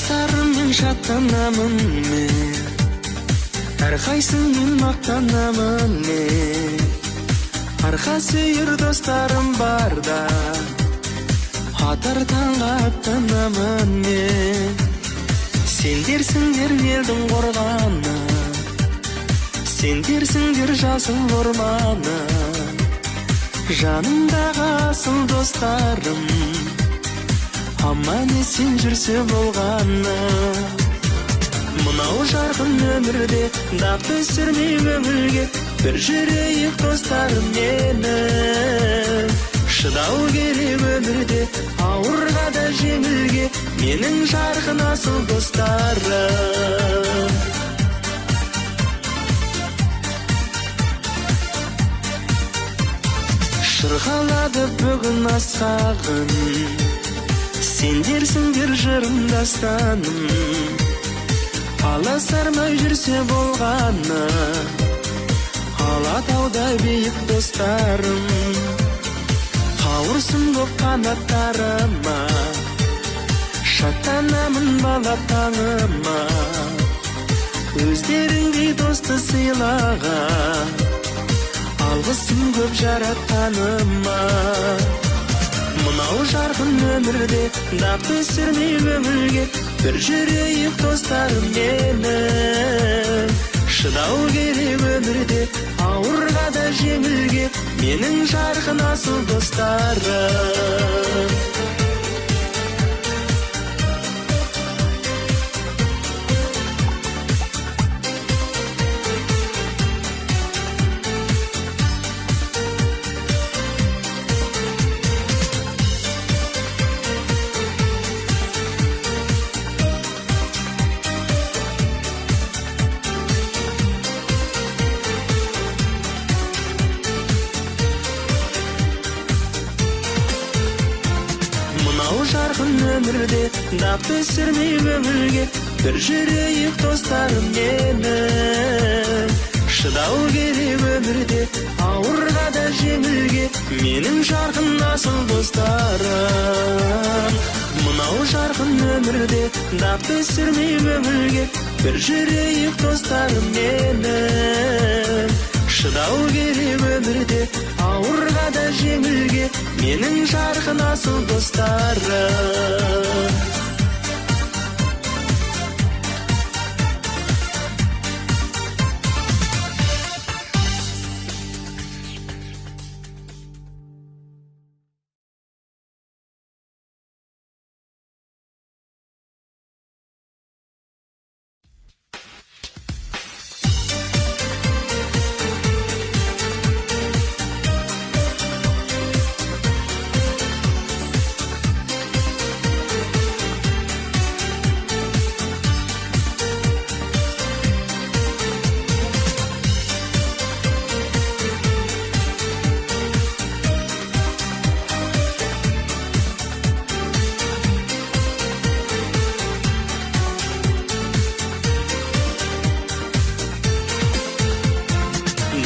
Достарыммен шаттанамын мен, әрқайсыңмен мақтанамын мен. Арқа сүйер достарым барда, атар таңға аттанамын мен. Сендерсіңдер елдің қорғаны, сендерсіңдер жасыл орманы. Жанымдағы асыл достарым, аман есен жүрсе болғаны. Мынау жарқын өмірде дақ түсірмей көңілге, бір жүрейік достарым мені. Шыдау керек өмірде, ауырға да жеңілге, менің жарқын асыл достарым. Шырғалады бүгін асқағын, сендерсіңдер жырым дастаным. Аласармай жүрсе болғаны, алатаудай биік достарым. Қауырсын көп қанаттарыма, шаттанамын балап таңыма. Өздеріңдей досты сыйлаға, алғысым көп жаратқаныма. Мынау жарқын өмірде дақ түсірмей көңілге, бір жүрейік достарым мені. Шыдау керек өмірде, ауырға да жеңілге, менің жарқын асыл достарым. Жарқын өмірде дақ түсірмей көңілге, бір жүрейік достарым мені. Шыдау керек өмірде, ауырға да жеңілге, менің жарқын асыл достарым. Мынау жарқын өмірде дақ түсірмей көңілге, бір жүрейік достарым мені. Шыдау керек өмірде, ауырға да жеңілге, менің жарқын асыл достарым.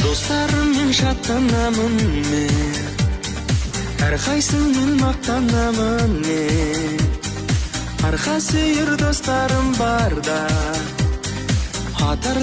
Достарыммен шаттанамын мен, әрқайсыңмен мақтанамын мен. Арқа сүйер достарым барда, атар